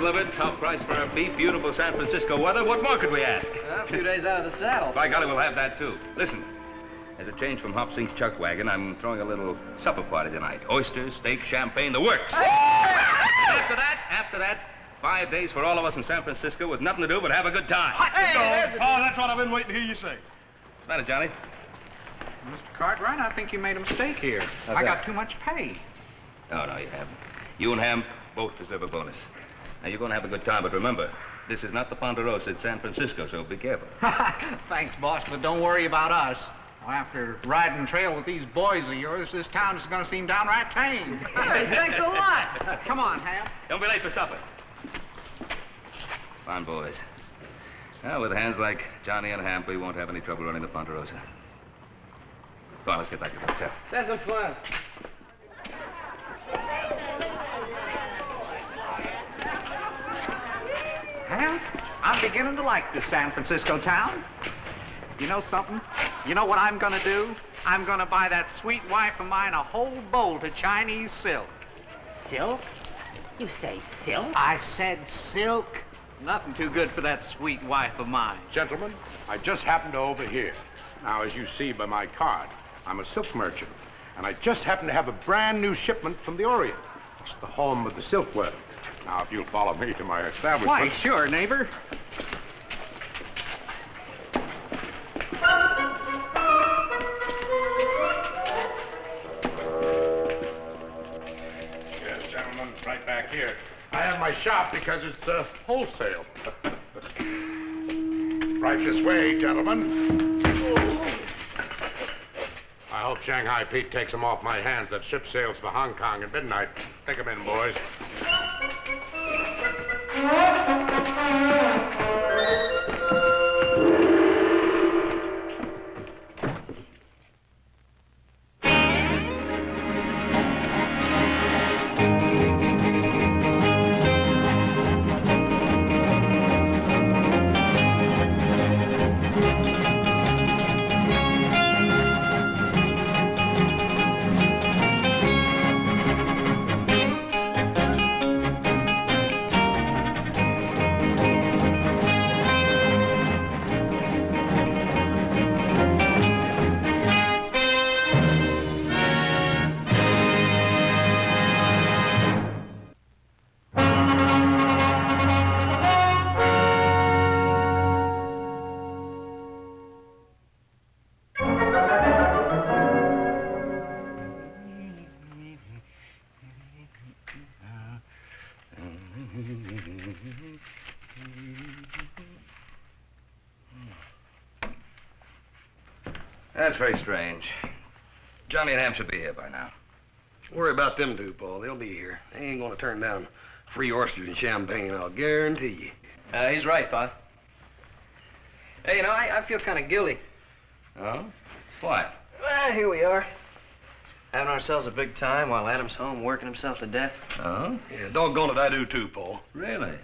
delivered. Top price for our beef. Beautiful San Francisco weather. What more could we ask? A few days out of the saddle. By golly, we'll have that, too. Listen, as a change from Hop Sink's chuck wagon, I'm throwing a little supper party tonight. Oysters, steak, champagne, the works. After that, 5 days for all of us in San Francisco with nothing to do but have a good time. Oh, that's what I've been waiting to hear you say. What's the matter, Johnny? Mr. Cartwright, I think you made a mistake here. I got too much pay. No, you haven't. You and Ham both deserve a bonus. Now, you're going to have a good time, but remember, this is not the Ponderosa. It's San Francisco, so be careful. Thanks, boss, but don't worry about us. Well, after riding trail with these boys of yours, this town is going to seem downright tame. Hey, thanks a lot. Come on, Ham. Don't be late for supper. Come on, boys. Well, with hands like Johnny and Hamp, we won't have any trouble running the Ponderosa. Come on, let's get back to the hotel. That's some fun. Ham, I'm beginning to like this San Francisco town. You know something? You know what I'm going to do? I'm going to buy that sweet wife of mine a whole bolt of Chinese silk. Silk? You say silk? I said silk. Nothing too good for that sweet wife of mine. Gentlemen, I just happened to overhear. Now, as you see by my card, I'm a silk merchant, and I just happen to have a brand new shipment from the Orient. It's the home of the silkworm. Now, if you'll follow me to my establishment... Why, sure, neighbor. Yes, gentlemen, right back here. I have my shop because it's wholesale. Right this way, gentlemen. I hope Shanghai Pete takes them off my hands. That ship sails for Hong Kong at midnight. Take them in, boys. That's very strange. Johnny and Ham should be here by now. Worry about them two, Paul. They'll be here. They ain't gonna turn down free oysters and champagne, I'll guarantee you. He's right, Pa. Hey, you know, I feel kind of guilty. Oh? Why? Well, here we are. Having ourselves a big time while Adam's home working himself to death. Oh? Yeah, doggone it, I do too, Paul. Really?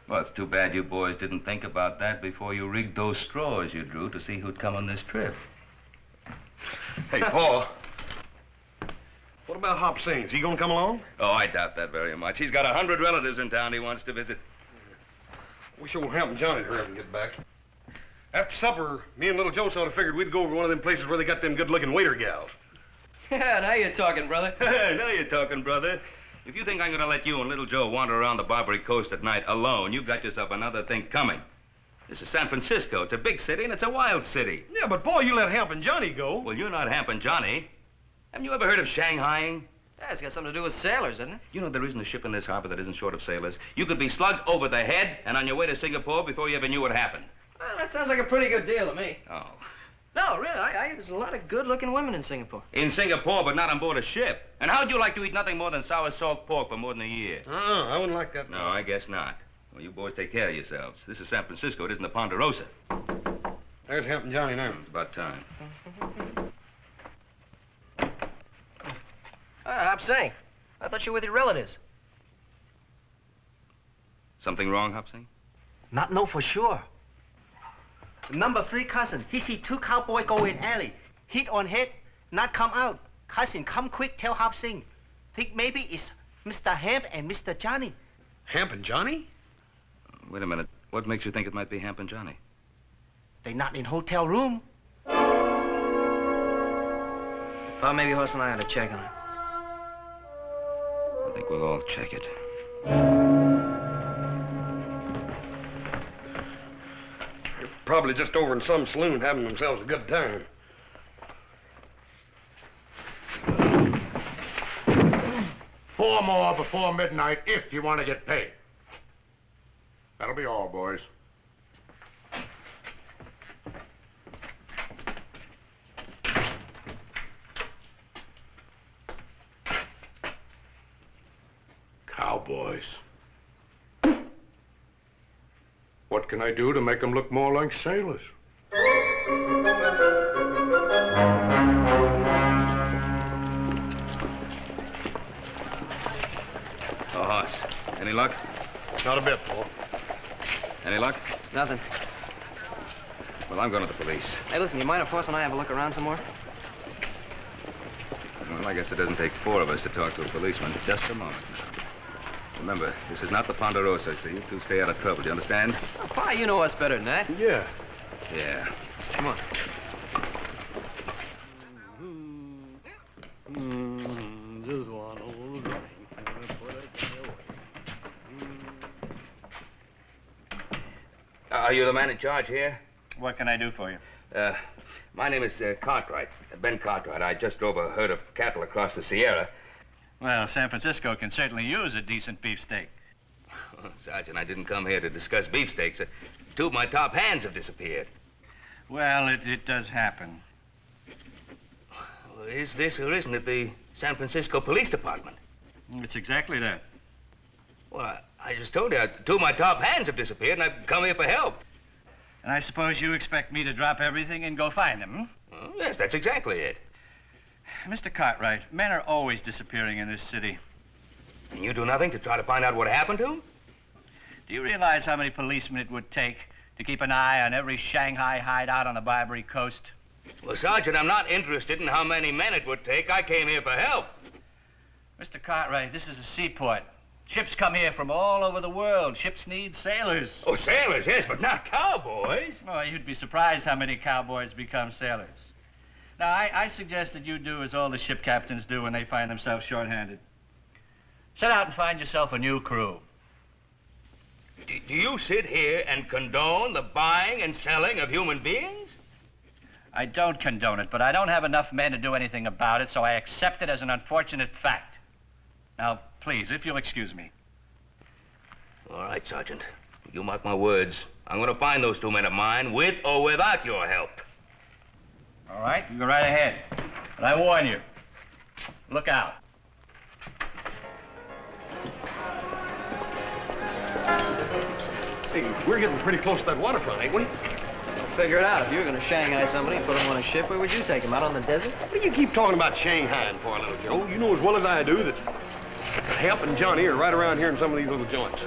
Well, it's too bad you boys didn't think about that before you rigged those straws you drew to see who'd come on this trip. Hey, Paul. What about Hop Sing? Is he gonna come along? Oh, I doubt that very much. He's got 100 relatives in town he wants to visit. Wish old Hamp and Johnny would hurry up and get back. After supper, me and little Joe sort of figured we'd go over to one of them places where they got them good-looking waiter gals. Yeah, now you're talking, brother. Now you're talking, brother. If you think I'm going to let you and little Joe wander around the Barbary Coast at night alone, you've got yourself another thing coming. This is San Francisco. It's a big city, and it's a wild city. Yeah, but, Paul, you let Hamp and Johnny go. Well, you're not Hamp and Johnny. Haven't you ever heard of shanghaiing? Yeah, it's got something to do with sailors, doesn't it? You know there isn't a ship in this harbor that isn't short of sailors. You could be slugged over the head and on your way to Singapore before you ever knew what happened. Well, that sounds like a pretty good deal to me. Oh. No, really, there's a lot of good-looking women in Singapore. In Singapore, but not on board a ship. And how'd you like to eat nothing more than sour salt pork for more than a year? I wouldn't like that. No, I guess not. Well, you boys take care of yourselves. This is San Francisco. It isn't the Ponderosa. There's Hamp and Johnny now. It's about time. Hop Sing, I thought you were with your relatives. Something wrong, Hop Sing? Not know for sure. Number 3 cousin, he see 2 cowboy go in alley. Hit on head, not come out. Cousin, come quick, tell Hop Sing. Think maybe it's Mr. Hamp and Mr. Johnny. Hamp and Johnny? Wait a minute. What makes you think it might be Hamp and Johnny? They not in hotel room. Well, maybe Horse and I ought to check on it. I think we'll all check it. They're probably just over in some saloon having themselves a good time. Four more before midnight if you want to get paid. That'll be all, boys. Cowboys. What can I do to make them look more like sailors? Oh, Hoss. Any luck? Not a bit, Paul. Any luck? Nothing. Well, I'm going to the police. Hey, listen, you mind if Horse and I have a look around some more? Well, I guess it doesn't take four of us to talk to a policeman. Just a moment now. Remember, this is not the Ponderosa, so you two stay out of trouble. Do you understand? Oh, Pa, you know us better than that. Yeah. Yeah. Come on. Are you the man in charge here? What can I do for you? My name is Cartwright, Ben Cartwright. I just drove a herd of cattle across the Sierra. Well, San Francisco can certainly use a decent beefsteak. Oh, Sergeant, I didn't come here to discuss beefsteaks. Two of my top hands have disappeared. Well, it does happen. Well, is this or isn't it the San Francisco Police Department? It's exactly that. Well, I just told you, two of my top hands have disappeared, and I've come here for help. And I suppose you expect me to drop everything and go find them, Oh, yes, that's exactly it. Mr. Cartwright, men are always disappearing in this city. And you do nothing to try to find out what happened to them? Do you realize how many policemen it would take to keep an eye on every Shanghai hideout on the Barbary Coast? Well, Sergeant, I'm not interested in how many men it would take. I came here for help. Mr. Cartwright, this is a seaport. Ships come here from all over the world. Ships need sailors. Oh, sailors, yes, but not cowboys. Oh, you'd be surprised how many cowboys become sailors. Now, I suggest that you do as all the ship captains do when they find themselves short-handed. Set out and find yourself a new crew. Do you sit here and condone the buying and selling of human beings? I don't condone it, but I don't have enough men to do anything about it, so I accept it as an unfortunate fact. Now, please, if you'll excuse me. All right, Sergeant. You mark my words. I'm going to find those two men of mine, with or without your help. All right, you go right ahead. But I warn you, look out. Hey, we're getting pretty close to that waterfront, ain't we? Figure it out. If you were going to Shanghai somebody and put them on a ship, where would you take them? Out on the desert? What do you keep talking about Shanghai for, little Joe? You know as well as I do that Hamp and Johnny are right around here in some of these little joints.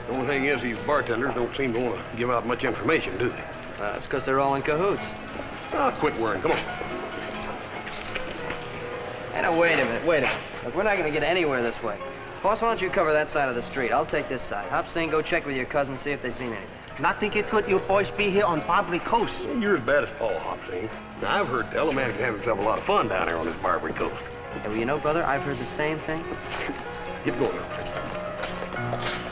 The only thing is these bartenders don't seem to want to give out much information, do they? It's because they're all in cahoots. Ah, quit worrying. Come on. Hey, now, wait a minute. Look, we're not going to get anywhere this way. Boss, why don't you cover that side of the street? I'll take this side. Hop Sing, go check with your cousins, see if they've seen anything. Not think it could you boys be here on Barbary Coast. You're as bad as Paul Hopsing. Now, I've heard tell a man can have himself a lot of fun down here on this Barbary Coast. Hey, well, you know, brother, I've heard the same thing. Get going now.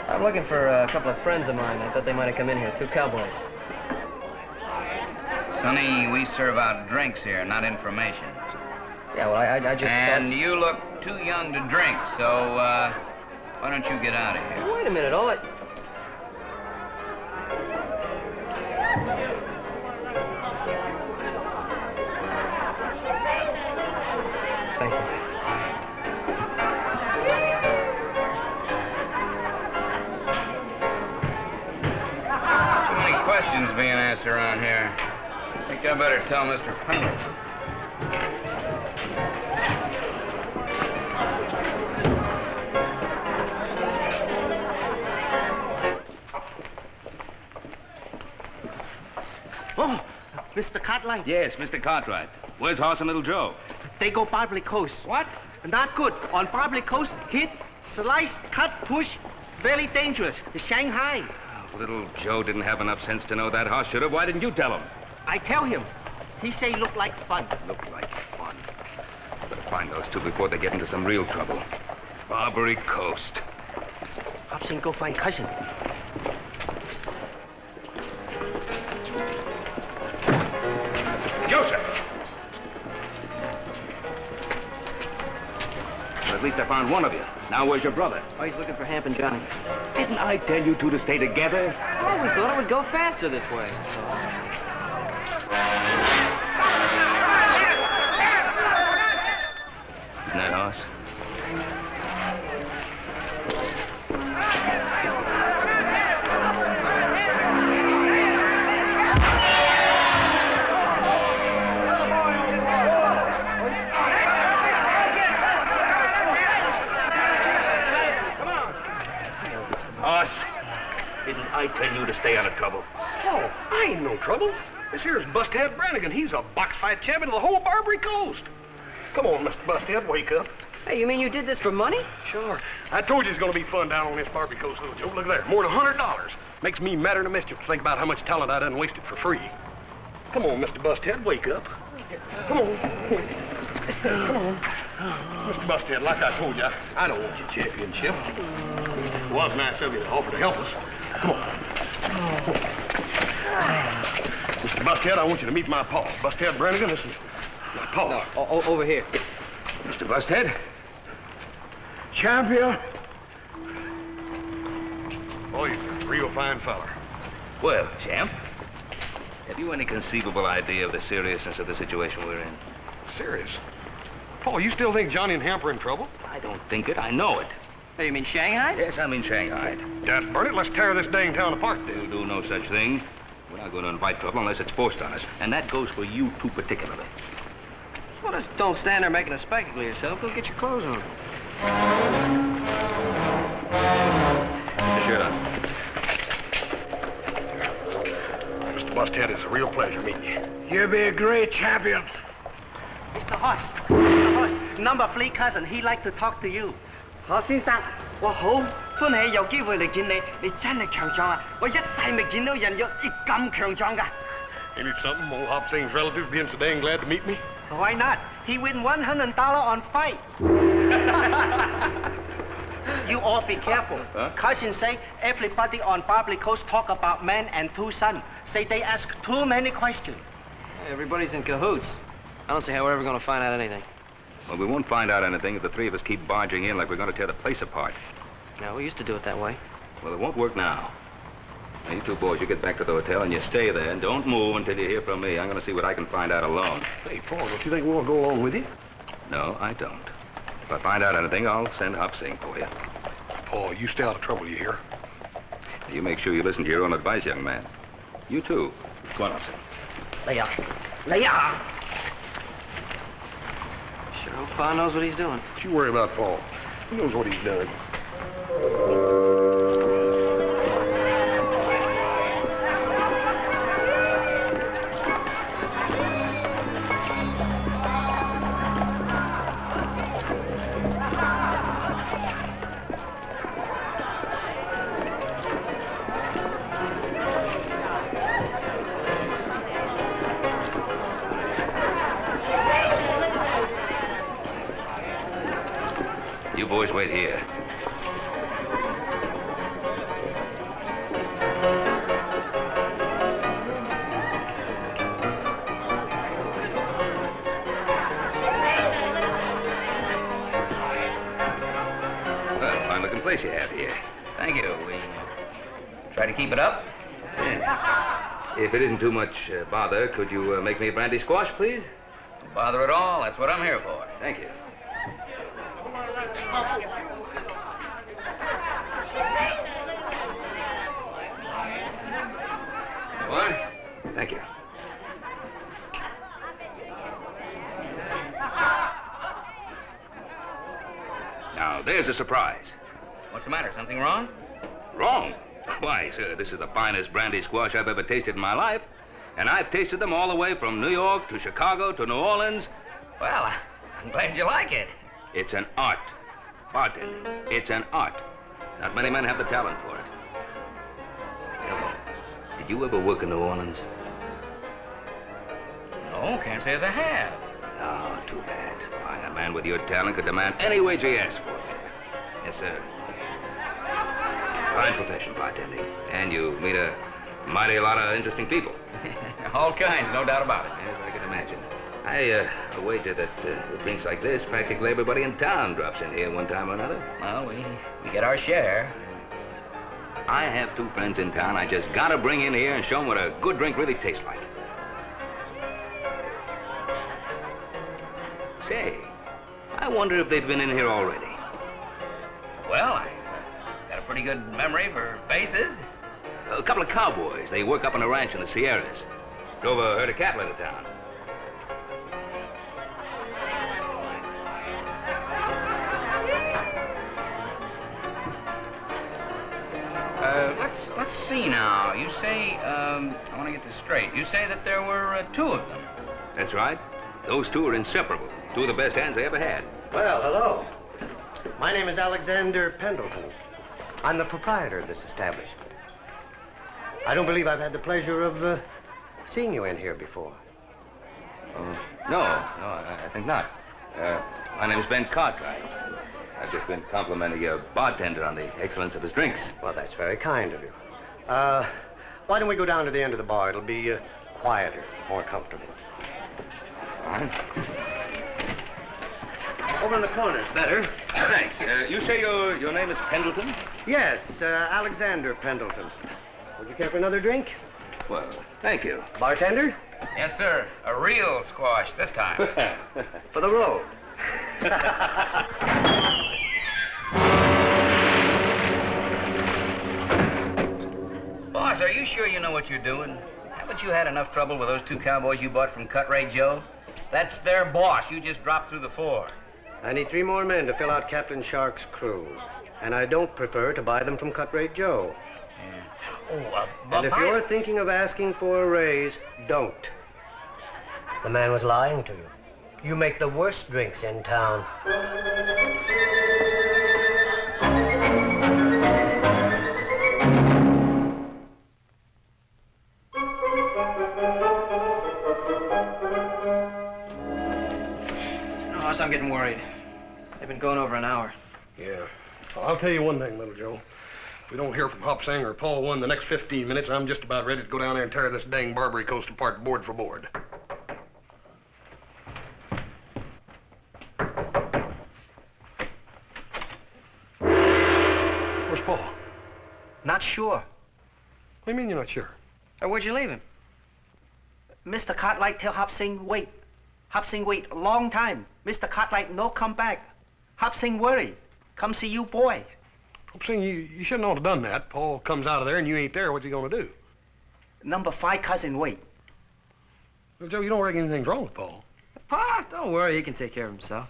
I'm looking for a couple of friends of mine. I thought they might have come in here. Two cowboys. Sonny, we serve out drinks here, not information. Yeah, well, I just And thought... you look too young to drink, so, why don't you get out of here? Wait Wait a minute, all I... Thank you. Too many questions being asked around here. I think I better tell Mr. Penrose. Oh, Mr. Cartwright. Yes, Mr. Cartwright. Where's Horse and Little Joe? They go Barbary Coast. What? Not good. On Barbary Coast, hit, slice, cut, push. Very dangerous. Shanghai. Oh, little Joe didn't have enough sense to know that. Horse should have. Why didn't you tell him? I tell him. He say look like fun. Look like fun. Better find those two before they get into some real trouble. Barbary Coast. Hobson go find cousin. Joseph! Well, at least I found one of you. Now where's your brother? Oh, he's looking for Hamp and Johnny. Didn't I tell you two to stay together? Oh, we thought it would go faster this way. Isn't that Horse? Horse, didn't I tell you to stay out of trouble? Oh, I ain't no trouble. This here's Busthead Brannigan. He's a box fight champion of the whole Barbary Coast. Come on, Mr. Busthead, wake up. Hey, you mean you did this for money? Sure. I told you it's going to be fun down on this Barbary Coast, little Joe. Look there, more than $100. Makes me madder than a mischief to think about how much talent I done wasted for free. Come on, Mr. Busthead, wake up. Come on. Come on. Mr. Busthead, like I told you, I don't want your championship. It was nice of you to offer to help us. Come on. Mr. Busthead, I want you to meet my pa. Busthead Brannigan, this is my pa. No, over here. Mr. Busthead? Champion? Oh, you're a real fine feller. Well, champ, have you any conceivable idea of the seriousness of the situation we're in? Serious? Paul, you still think Johnny and Hamp are in trouble? I don't think it. I know it. Hey, you mean Shanghai? Yes, I mean Shanghai. Dad, burn it. Let's tear this dang town apart, We'll dude. do no such thing. We're not going to invite trouble unless it's forced on us. And that goes for you two particularly. Well, just don't stand there making a spectacle of yourself. Go get your clothes on. Put the shirt on. Mr. Busthead, it's a real pleasure meeting you. You'll be a great champion. Mr. Horse. Mr. Horse, number 3 cousin, he like to talk to you. 何先生，我好歡喜有機會嚟見你，你真係強壯啊！我一世未見到人有你咁強壯㗎。Ain't it something old Hop Sing's relative being so dang glad to meet me? Why not? He win $100 on fight. You all be careful. Huh? Cousin say everybody on Barbary Coast talk about man and 2 sons. Say they ask too many questions. Everybody's in cahoots. I don't see how we're ever going to find out anything. Well, we won't find out anything if the three of us keep barging in like we're going to tear the place apart. No, we used to do it that way. Well, it won't work now. Now, you two boys, you get back to the hotel and you stay there and don't move until you hear from me. I'm going to see what I can find out alone. Hey, Paul, don't you think we want to go along with you? No, I don't. If I find out anything, I'll send Hop Sing for you. Paul, you stay out of trouble, you hear? You make sure you listen to your own advice, young man. You too. Go on, Hop Sing. 嚟啊！嚟啊！ Sure, Pa knows what he's doing. Don't you worry about Paul. He knows what he's done. You boys wait here. Well, fine-looking place you have here. Thank you. We try to keep it up. Yeah. If it isn't too much bother, could you make me a brandy squash, please? No bother at all. That's what I'm here for. Thank you. What? Thank you. Now, there's a surprise. What's the matter? Something wrong? Wrong? Why, sir, this is the finest brandy squash I've ever tasted in my life. And I've tasted them all the way from New York to Chicago to New Orleans. Well, I'm glad you like it. It's an art. Bartending. It's an art. Not many men have the talent for it. Did you ever work in New Orleans? No, can't say as I have. Oh, too bad. Why, a man with your talent could demand any wage he asks for. Yes, sir. Fine profession, bartending. And you meet a mighty lot of interesting people. All kinds, no doubt about it. Yes, I can imagine. I wager that with drinks like this, practically everybody in town drops in here one time or another. Well, we get our share. I have two friends in town I just gotta bring in here and show them what a good drink really tastes like. Say, I wonder if they've been in here already. Well, I got a pretty good memory for faces. A couple of cowboys. They work up on a ranch in the Sierras. Drove a herd of cattle into town. Let's see now. You say, I want to get this straight. You say that there were two of them. That's right. Those two are inseparable. Two of the best hands I ever had. Well, hello. My name is Alexander Pendleton. I'm the proprietor of this establishment. I don't believe I've had the pleasure of seeing you in here before. No, I think not. My name is Ben Cartwright. I've just been complimenting your bartender on the excellence of his drinks. Well, that's very kind of you. Why don't we go down to the end of the bar? It'll be quieter, more comfortable. Fine. Over in the corner's better. Thanks. You say your name is Pendleton? Yes, Alexander Pendleton. Would you care for another drink? Well, thank you. Bartender? Yes, sir. A real squash this time. For the road. Boss, are you sure you know what you're doing? Haven't you had enough trouble with those two cowboys you bought from Cartwright Joe? That's their boss. You just dropped through the ford. I need 3 more men to fill out Captain Shark's crew. And I don't prefer to buy them from Cartwright Joe. And if you're thinking of asking for a raise, don't. The man was lying to you. You make the worst drinks in town. Boss, I'm getting worried. They've been going over an hour. Yeah. Well, I'll tell you one thing, Little Joe. If we don't hear from Hop Sing or Paul One the next 15 minutes, I'm just about ready to go down there and tear this dang Barbary Coast apart board for board. Where's Paul? Not sure. What do you mean you're not sure? Where'd you leave him? Mr. Cartwright tell Hop Sing wait. Hop Sing wait a long time. Mr. Cartwright no come back. Hop Sing worry. Come see you boy. Hop Sing, you shouldn't have done that. Paul comes out of there and you ain't there. What's he gonna do? Number 5 cousin wait. Well, Joe, you don't reckon anything's wrong with Paul? Pa, don't worry. He can take care of himself.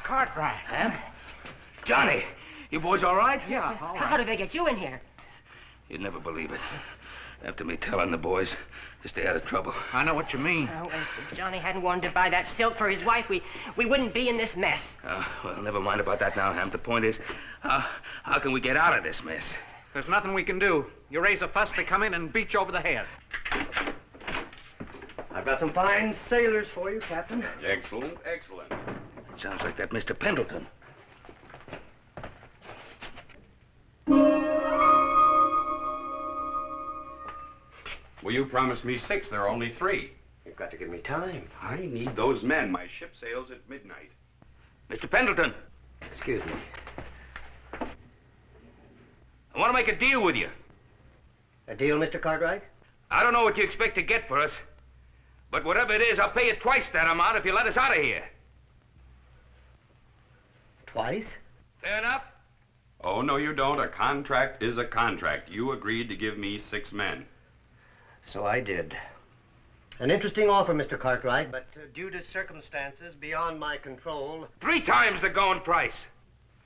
Cartwright. Huh? Johnny, you boys all right? Yeah, all right. How did they get you in here? You'd never believe it. After me telling the boys to stay out of trouble. I know what you mean. Oh, if Johnny hadn't wanted to buy that silk for his wife, we wouldn't be in this mess. Well, never mind about that now, Ham. The point is, how can we get out of this mess? There's nothing we can do. You raise a fuss, they come in and beat you over the head. I've got some fine sailors for you, Captain. Excellent, excellent. Sounds like that Mr. Pendleton. Well, you promised me 6. There are only 3. You've got to give me time. I need those men. My ship sails at midnight. Mr. Pendleton. Excuse me. I want to make a deal with you. A deal, Mr. Cartwright? I don't know what you expect to get for us, but whatever it is, I'll pay you twice that amount if you let us out of here. Twice? Fair enough? Oh, no, you don't. A contract is a contract. You agreed to give me 6 men. So I did. An interesting offer, Mr. Cartwright, but due to circumstances beyond my control... 3 times the going price.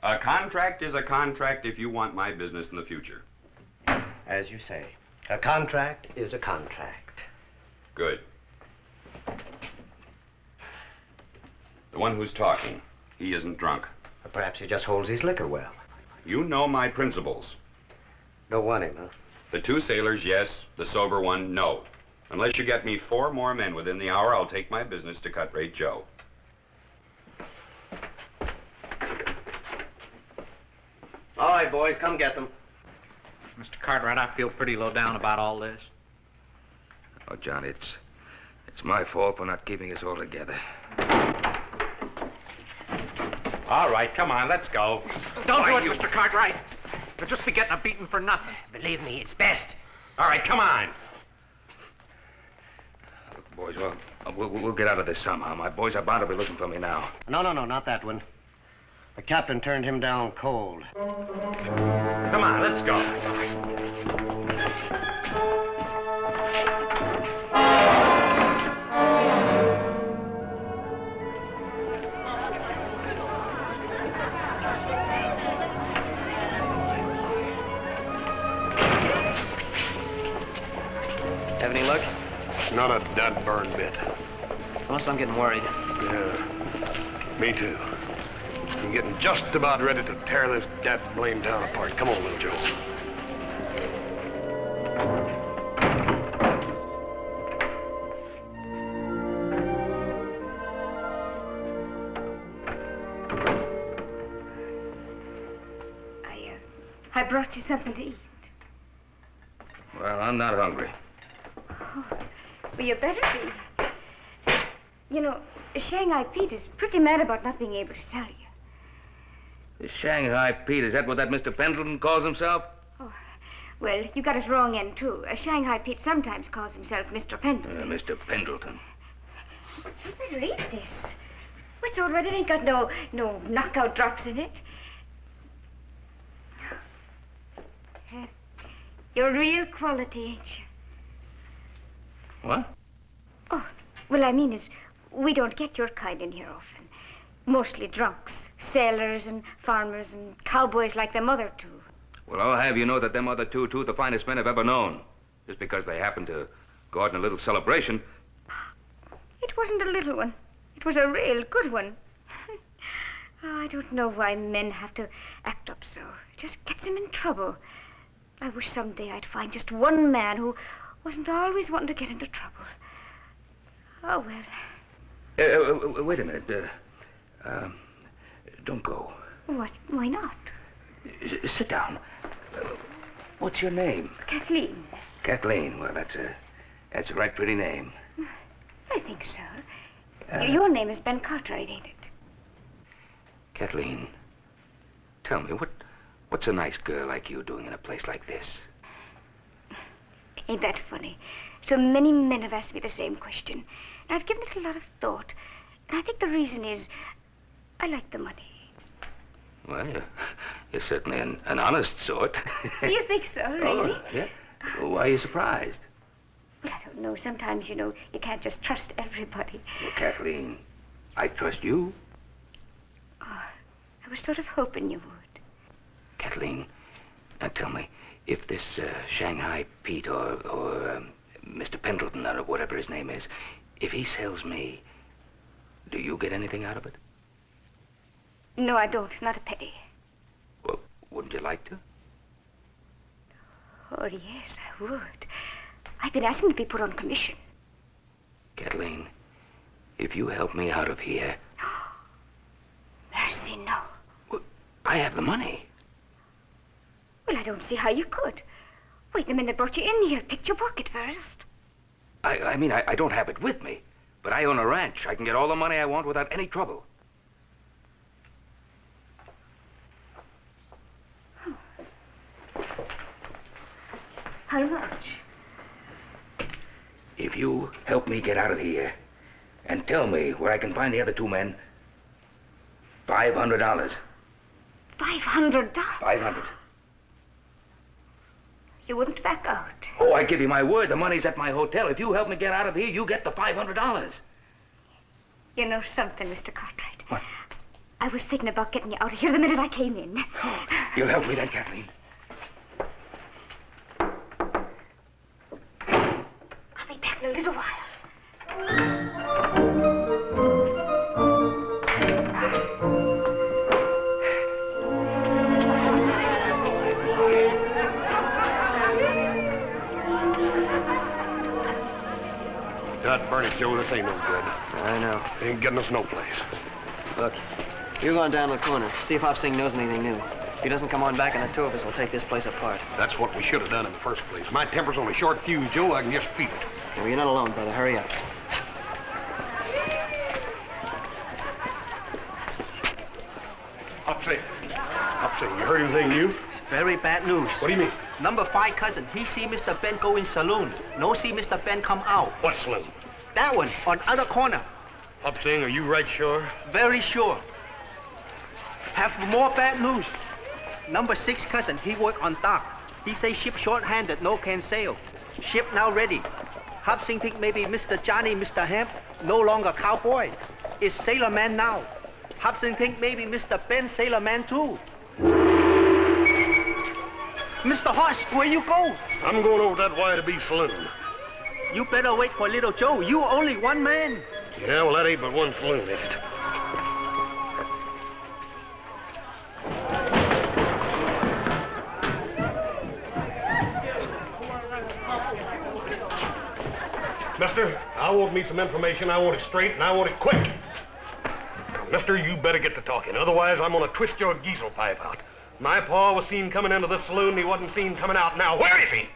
A contract is a contract if you want my business in the future. As you say, a contract is a contract. Good. The one who's talking, he isn't drunk. Or perhaps he just holds his liquor well. You know my principles. Don't want him, huh? The 2 sailors, yes. The sober one, no. Unless you get me 4 more men within the hour, I'll take my business to Cut-Rate Joe. All right, boys, come get them. Mr. Cartwright, I feel pretty low down about all this. Oh, John, it's my fault for not keeping us all together. All right, come on, let's go. Don't do it, Mr. Cartwright. You'll just be getting a beating for nothing. Believe me, it's best. All right, come on. Look, boys, we'll get out of this somehow. My boys are bound to be looking for me now. No, not that one. The captain turned him down cold. Come on, let's go. Have any luck? Not a dud-burn bit. Unless I'm getting worried. Yeah, me too. I'm getting just about ready to tear this blame town apart. Come on, little Joe. I brought you something to eat. Well, I'm not hungry. Oh, well, you better be. You know, Shanghai Pete is pretty mad about not being able to sell you. The Shanghai Pete, is that what that Mr. Pendleton calls himself? Oh, well, you got it wrong end, too. Shanghai Pete sometimes calls himself Mr. Pendleton. Mr. Pendleton. You better eat this. It's all right. It ain't got no knockout drops in it. You're real quality, ain't you? What? Oh, well, I mean is, we don't get your kind in here often. Mostly drunks, sailors and farmers and cowboys like them other 2. Well, I'll have you know that them other two the finest men I've ever known. Just because they happen to go out in a little celebration. It wasn't a little one. It was a real good one. Oh, I don't know why men have to act up so. It just gets them in trouble. I wish someday I'd find just one man who wasn't always wanting to get into trouble. Oh, well. Wait a minute. Don't go. What? Why not? Sit down. What's your name? Kathleen. Kathleen. Well, that's a right pretty name. I think so. Your name is Ben Cartwright, ain't it? Kathleen, tell me, what's a nice girl like you doing in a place like this? Ain't that funny? So many men have asked me the same question. And I've given it a lot of thought. And I think the reason is I like the money. Well, you're certainly an honest sort. Do you think so, really? Oh, yeah. Why are you surprised? Well, I don't know. Sometimes, you can't just trust everybody. Well, Kathleen, I trust you. Oh, I was sort of hoping you would. Kathleen, now tell me, if this Shanghai Pete or Mr. Pendleton or whatever his name is, if he sells me, do you get anything out of it? No, I don't. Not a penny. Well, wouldn't you like to? Oh, yes, I would. I've been asking to be put on commission. Kathleen, if you help me out of here... Mercy, no. Well, I have the money. Well, I don't see how you could. Why, the men that brought you in here picked your pocket first. I mean, I don't have it with me, but I own a ranch. I can get all the money I want without any trouble. How much? If you help me get out of here and tell me where I can find the other two men, $500. $500? $500. You wouldn't back out. Oh, I give you my word. The money's at my hotel. If you help me get out of here, you get the $500. You know something, Mr. Cartwright? What? I was thinking about getting you out of here the minute I came in. You'll help me then, Kathleen. I'll be back in a little while. God burn it, Joe, this ain't no good. I know. Ain't getting us no place. Look, you go on down the corner. See if Hop Sing knows anything new. If he doesn't come on back, and the two of us will take this place apart. That's what we should have done in the first place. My temper's on a short fuse, Joe. I can just feel it. Well, you're not alone, brother. Hurry up. Hop Sing, you heard anything new? It's very bad news. What do you mean? Number 5 cousin, he see Mr. Ben go in saloon. No see Mr. Ben come out. What saloon? That one, on other corner. Hop Sing, are you right sure? Very sure. Have more bad news. Number 6 cousin, he work on dock. He say ship short-handed, no can sail. Ship now ready. Hop Sing think maybe Mr. Johnny, Mr. Hemp, no longer cowboy. Is sailor man now. Hop Sing think maybe Mr. Ben sailor man too. Mr. Hoss, where you go? I'm going over that Y-to-B saloon. You better wait for little Joe. You only one man. Yeah, well, that ain't but one saloon, is it? Mister, I want me some information. I want it straight, and I want it quick. Now, mister, you better get to talking. Otherwise, I'm going to twist your diesel pipe out. My pa was seen coming into this saloon, and he wasn't seen coming out. Now, where is he?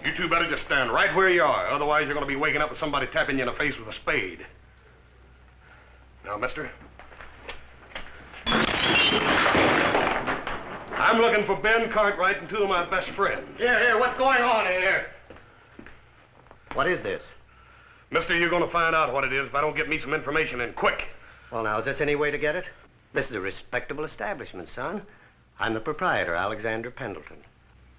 You two better just stand right where you are. Otherwise, you're going to be waking up with somebody tapping you in the face with a spade. Now, mister. I'm looking for Ben Cartwright and 2 of my best friends. Here, what's going on here? What is this? Mister, you're going to find out what it is if I don't get me some information in quick. Well, now, is this any way to get it? This is a respectable establishment, son. I'm the proprietor, Alexander Pendleton.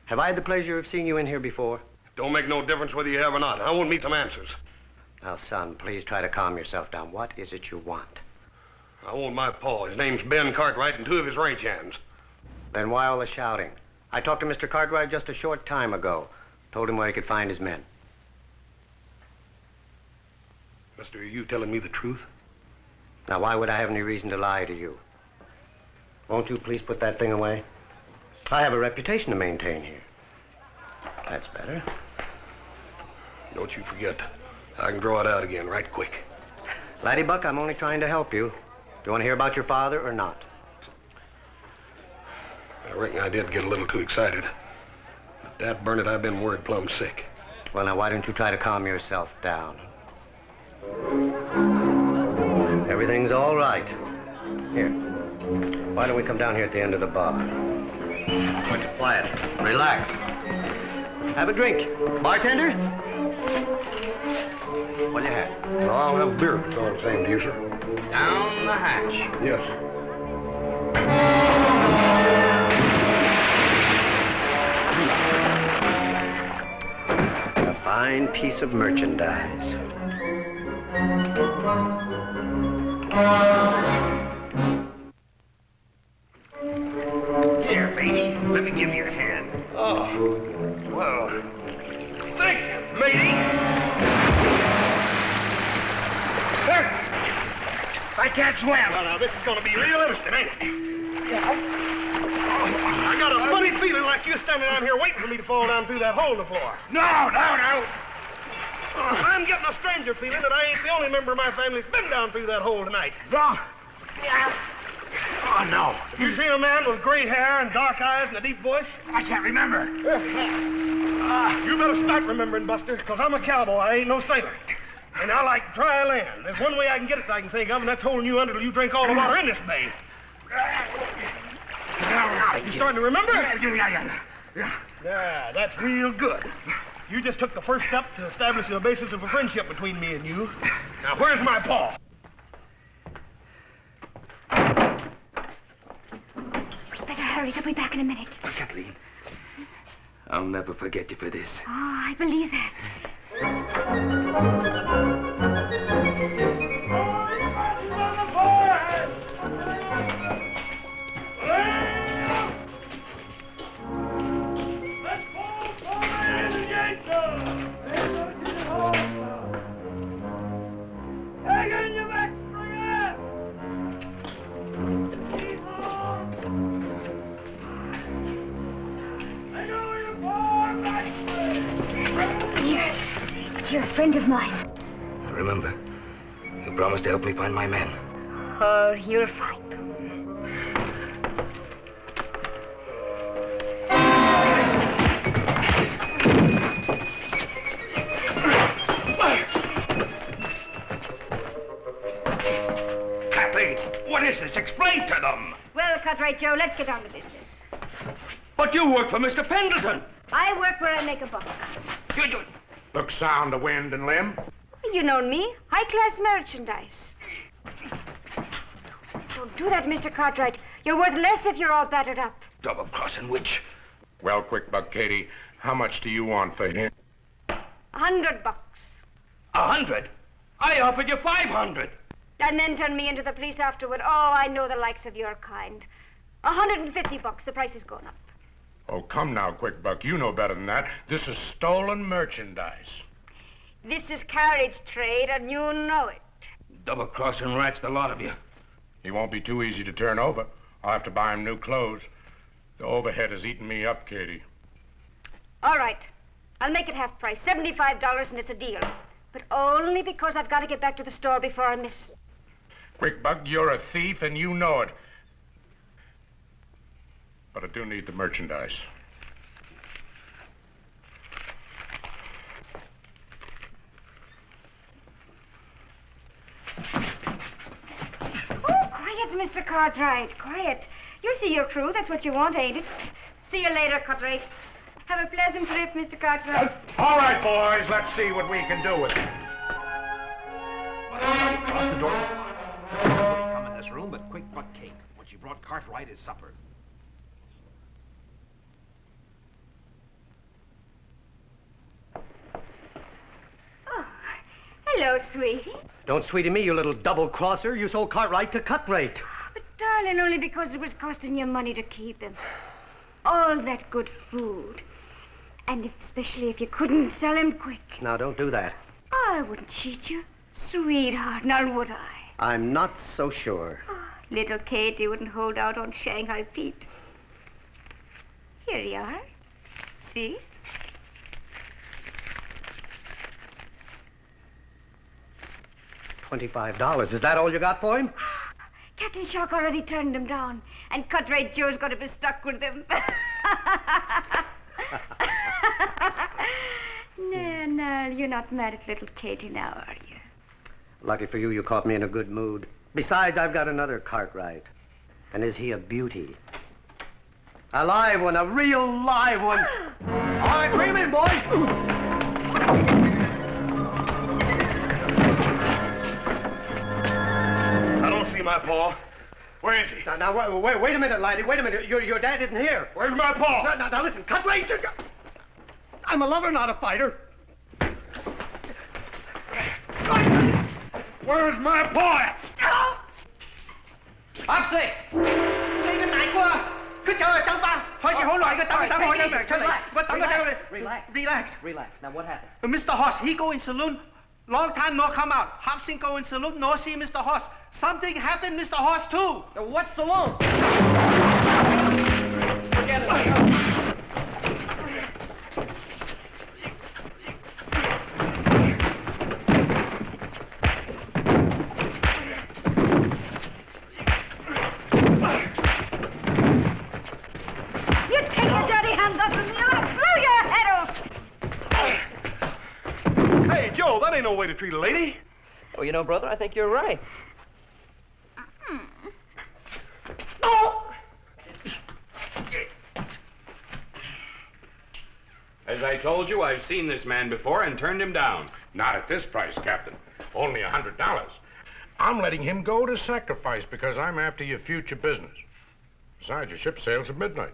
Have I had the pleasure of seeing you in here before? Don't make no difference whether you have or not. I want me some answers. Now, son, please try to calm yourself down. What is it you want? I want my pa. His name's Ben Cartwright and 2 of his ranch hands. Then why all the shouting? I talked to Mr. Cartwright just a short time ago. Told him where he could find his men. Mister, are you telling me the truth? Now, why would I have any reason to lie to you? Won't you please put that thing away? I have a reputation to maintain here. That's better. Don't you forget. I can draw it out again right quick. Laddie Buck, I'm only trying to help you. Do you want to hear about your father or not? I reckon I did get a little too excited. But dad burn it, I've been worried plumb sick. Well, now, why don't you try to calm yourself down? Everything's all right. Here. Why don't we come down here at the end of the bar? What's your plan? Relax. Have a drink. Bartender? What'll you have? No, I'll have a beer if it's all the same to you, sir. Down the hatch. Yes. A fine piece of merchandise. Here, matey. Let me give you a hand. Oh, well, thank you, matey. I can't swim. Well, now, this is going to be real interesting, ain't it? I got a funny feeling like you're standing down here waiting for me to fall down through that hole in the floor. No. I'm getting a stranger feeling that I ain't the only member of my family that's been down through that hole tonight. No. Oh, no. You seen a man with gray hair and dark eyes and a deep voice? I can't remember. You better start remembering, Buster, because I'm a cowboy. I ain't no sailor. And I like dry land. There's one way I can get it that I can think of, and that's holding you under till you drink all the water in this bay. You starting to remember? Yeah, that's real good. You just took the first step to establishing a basis of a friendship between me and you. Now, where's my paw? We'd better hurry. They'll be back in a minute. Kathleen, I'll never forget you for this. Oh, I believe that. You're a friend of mine. Remember, you promised to help me find my men. Oh, you'll find them. Kathleen, what is this? Explain to them. Well, Cartwright Joe, let's get on to business. But you work for Mr. Pendleton. I work where I make a buck. You Look sound of wind and limb. You know me. High-class merchandise. Don't do that, Mr. Cartwright. You're worth less if you're all battered up. double-crossing witch. Well, quick buck, Katie, how much do you want for him? $100. 100? I offered you 500. And then turn me into the police afterward. Oh, I know the likes of your kind. $150. The price has gone up. Oh, come now, quick buck. You know better than that. This is stolen merchandise. This is carriage trade, and you know it. Double-crossing rats, the lot of you. He won't be too easy to turn over. I'll have to buy him new clothes. The overhead has eaten me up, Katie. All right. I'll make it half price. $75, and it's a deal. But only because I've got to get back to the store before I miss. Quick buck, you're a thief, and you know it. But I do need the merchandise. Oh, quiet, Mr. Cartwright. Quiet. You see your crew. That's what you want, ain't it? See you later, Cartwright. Have a pleasant trip, Mr. Cartwright. All right, boys. Let's see what we can do with it. Across the door. Come in this room, but quick buck cake. What you brought Cartwright is supper. Oh, hello, sweetie. Don't sweetie me, you little double-crosser. You sold Cartwright to Cut-Rate. But, darling, only because it was costing you money to keep him. All that good food. And especially if you couldn't sell him quick. Now, don't do that. I wouldn't cheat you, sweetheart, now would I? I'm not so sure. Oh, little Katie wouldn't hold out on Shanghai Pete. Here you are. See? $25. Is that all you got for him? Captain Shark already turned him down, and Cartwright Joe's going to be stuck with him. No, you're not mad at little Katie now, are you? Lucky for you, you caught me in a good mood. Besides, I've got another Cartwright. And is he a beauty? A live one, a real live one. All right, bring him in, boys. I don't see my paw. Where is he? Now, wait a minute, laddie. Wait a minute. Your dad isn't here. Where's my paw? Now, listen. Cartwright. I'm a lover, not a fighter. Where's my paw at? Hopsy! Relax. Now, what happened? Mr. Hoss, he go in saloon. Long time no come out. Hopsing go in saloon, no see Mr. Hoss. Something happened, Mr. Hoss, too. What saloon? get it. You take your dirty hands off of me, or I'll blow your head off! Hey, Joe, that ain't no way to treat a lady. Well, you know, brother, I think you're right. As I told you, I've seen this man before and turned him down. Not at this price, Captain. Only $100. I'm letting him go to sacrifice because I'm after your future business. Besides, your ship sails at midnight.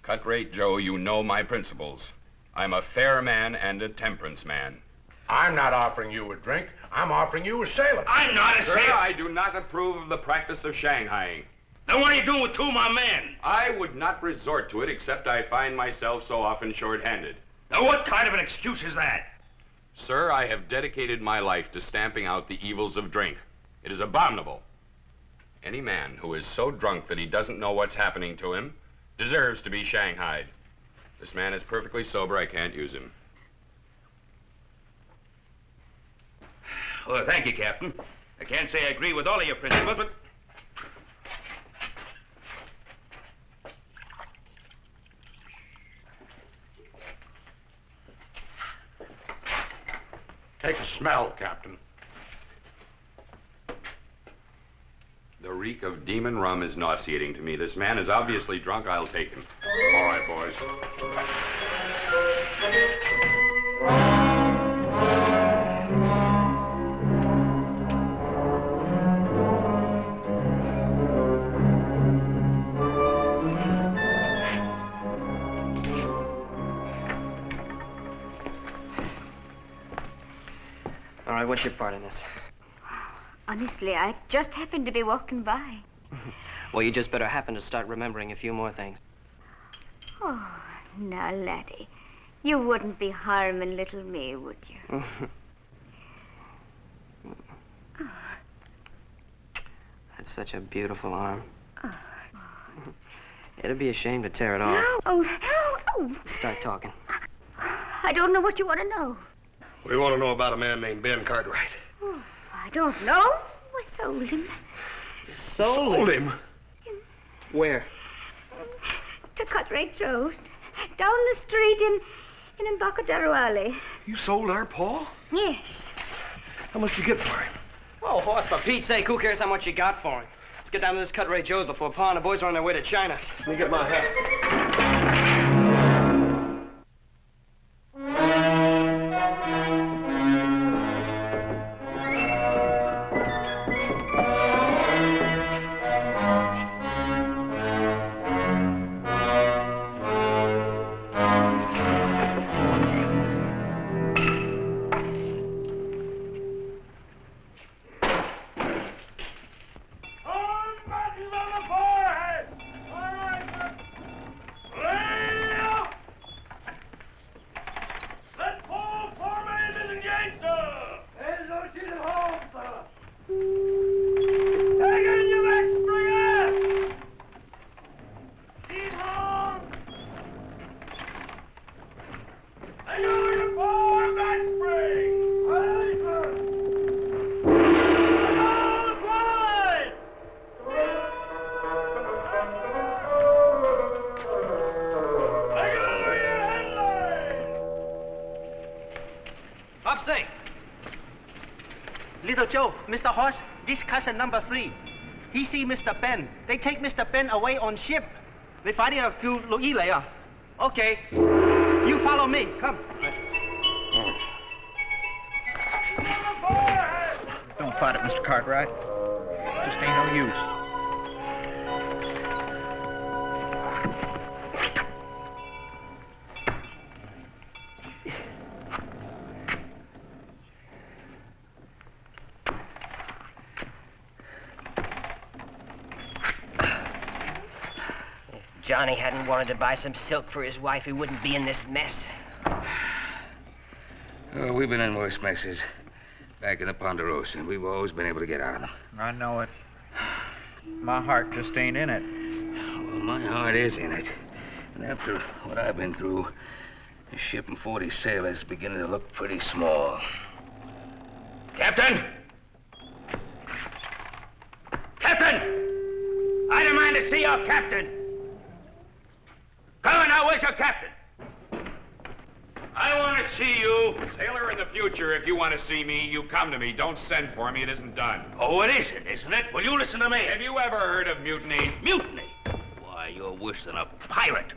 Cut rate, Joe, you know my principles. I'm a fair man and a temperance man. I'm not offering you a drink. I'm offering you a sailor. I'm not a Sir, sailor. I do not approve of the practice of shanghaiing. Then what are you doing with two of my men? I would not resort to it except I find myself so often short-handed. Now, what kind of an excuse is that? Sir, I have dedicated my life to stamping out the evils of drink. It is abominable. Any man who is so drunk that he doesn't know what's happening to him deserves to be shanghaied. This man is perfectly sober. I can't use him. Well, thank you, Captain. I can't say I agree with all of your principles, but... Take a smell, Captain. The reek of demon rum is nauseating to me. This man is obviously drunk. I'll take him. All right, boys. All right, what's your part in this? Honestly, I just happened to be walking by. Well, you just better happen to start remembering a few more things. Oh, now, laddie, you wouldn't be harming little me, would you? That's such a beautiful arm. It'd be a shame to tear it off. Oh. Start talking. I don't know what you want to know. We want to know about a man named Ben Cartwright. Oh, I don't know. I sold him. Sold him? Where? To Cartwrights Road. Down the street in Embarcadero Alley. You sold our Paul? Yes. How much did you get for him? Oh, horse, for Pete's sake, who cares how much you got for him? Let's get down to this Cartwright Joe's before Pa and the boys are on their way to China. Let me get my hat. Little Joe, Mr. Horse, this cousin number 3. He see Mr. Ben. They take Mr. Ben away on ship. They find him a few later. Okay. You follow me. Come. Don't fight it, Mr. Cartwright. Just ain't no use. Johnny hadn't wanted to buy some silk for his wife, he wouldn't be in this mess. Oh, we've been in worse messes. Back in the Ponderosa, and we've always been able to get out of them. I know it. My heart just ain't in it. Well, my heart is in it. And after what I've been through, shipping 40 sailors is beginning to look pretty small. Captain! Captain! I demand to see your captain! Come on now, where's your captain? I want to see you. Sailor, in the future, if you want to see me, you come to me. Don't send for me. It isn't done. Oh, it isn't it? Well, you listen to me. Have you ever heard of mutiny? Mutiny? Why, you're worse than a pirate.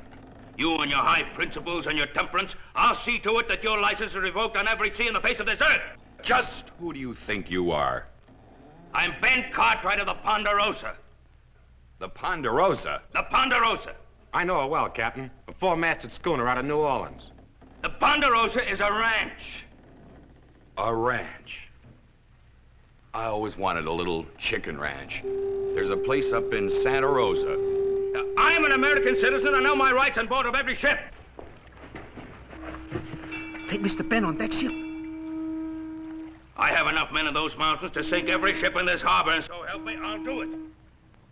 You and your high principles and your temperance, I'll see to it that your license is revoked on every sea in the face of this earth. Just who do you think you are? I'm Ben Cartwright of the Ponderosa. The Ponderosa? The Ponderosa. I know it well, Captain. A four-masted schooner out of New Orleans. The Ponderosa is a ranch. A ranch? I always wanted a little chicken ranch. There's a place up in Santa Rosa. Now, I'm an American citizen. I know my rights on board of every ship. Take Mr. Ben on that ship. I have enough men in those mountains to sink every ship in this harbor, and so help me, I'll do it.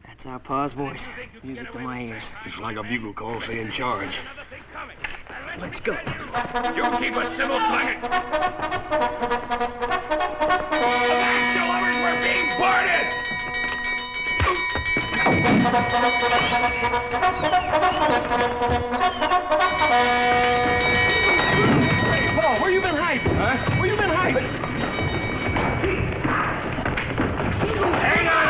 That's our pa's voice. Music to my ears. Just like a bugle call saying charge. Let's go. You keep a civil tongue. The lovers were being boarded! Hey, Paul, where you been hiding? Huh? Where you been hiding? Hang on,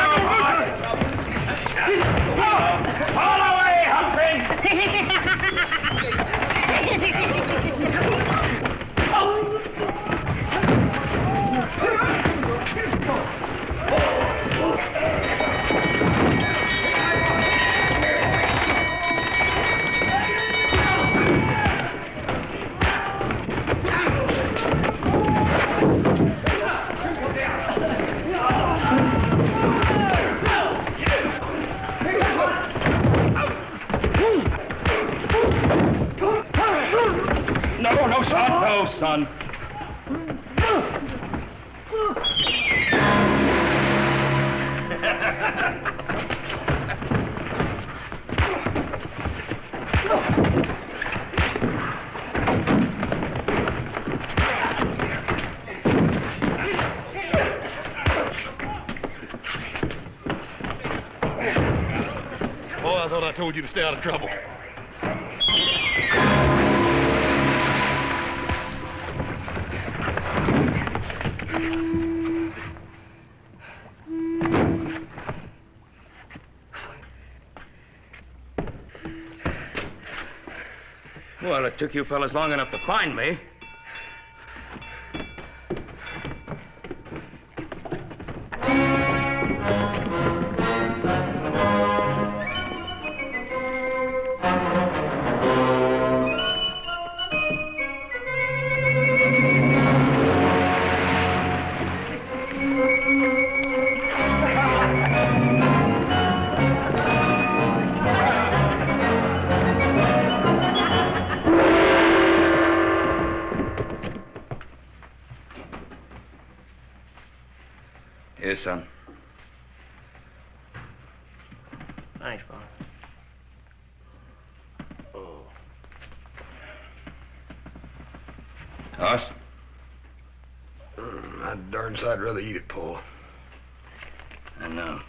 all away, Humphrey! No, son. Oh, I thought I told you to stay out of trouble. Well, it took you fellas long enough to find me. Here, son. Thanks, Bob. Us? I'd darn sight rather eat it, Paul. I know.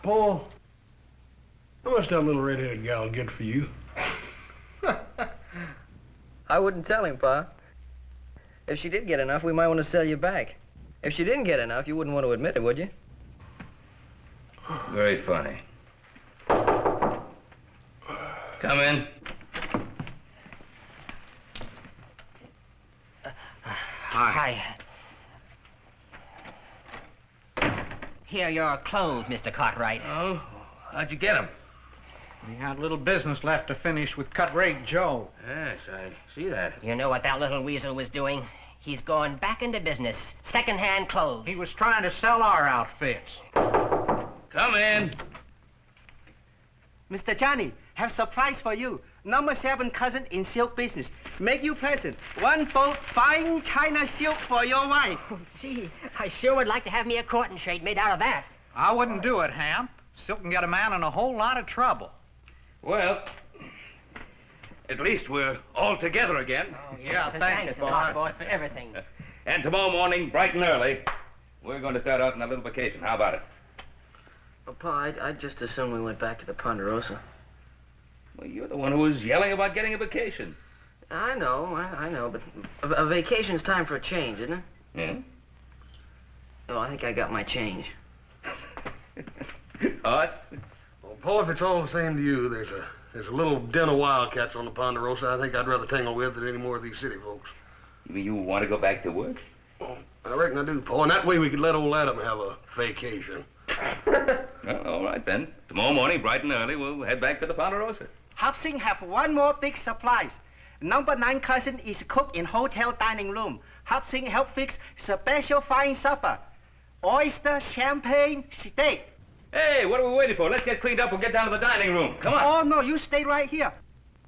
Paul, how much that little red-headed gal get for you? I wouldn't tell him, Pa. If she did get enough, we might want to sell you back. If she didn't get enough, you wouldn't want to admit it, would you? Very funny. Come in. Hi. Here are your clothes, Mr. Cartwright. Oh, how'd you get them? We had a little business left to finish with Cut Rate Joe. Yes, I see that. You know what that little weasel was doing? He's going back into business. Second-hand clothes. He was trying to sell our outfits. Come in. Mr. Johnny, have surprise for you. Number 7 cousin in silk business. Make you present. One fold fine China silk for your wife. Oh, gee, I sure would like to have me a courting shade made out of that. I wouldn't do it, Hamp. Silk can get a man in a whole lot of trouble. Well, at least we're all together again. Oh, yes, thanks a lot, boss, for everything. And tomorrow morning, bright and early, we're going to start out on a little vacation. How about it? Well, Pa, I'd just assume we went back to the Ponderosa. Well, you're the one who was yelling about getting a vacation. I know, but a vacation's time for a change, isn't it? Yeah? Oh, I think I got my change. Us? Well, Pa, if it's all the same to you, there's a little den of wildcats on the Ponderosa I think I'd rather tangle with than any more of these city folks. You want to go back to work? Well, I reckon I do, Pa, and that way we could let old Adam have a vacation. Well, all right, then. Tomorrow morning, bright and early, we'll head back to the Ponderosa. Hop Sing have one more big surprise. Number 9 cousin is cook in hotel dining room. Hop Sing help fix special fine supper. Oyster, champagne, steak. Hey, what are we waiting for? Let's get cleaned up and get down to the dining room. Come on. Oh, no, you stay right here.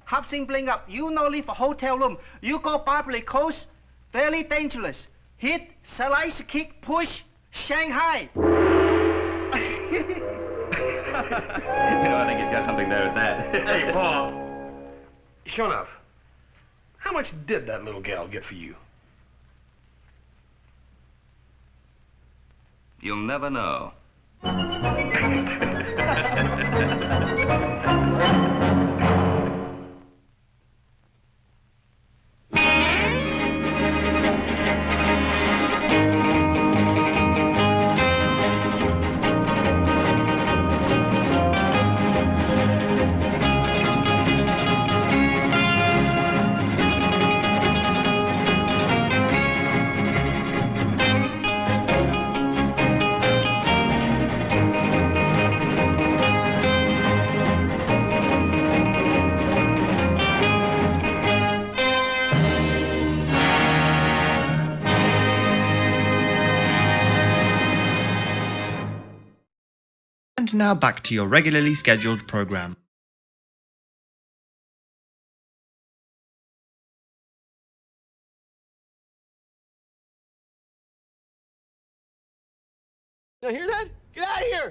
Hop Sing bling up. You no leave a hotel room. You go Barbary Coast. Very dangerous. Hit, slice, kick, push, Shanghai. You know, I think he's got something there at that. Hey, Pa. Sure enough, how much did that little gal get for you? You'll never know. And now back to your regularly scheduled program. You hear that? Get out of here!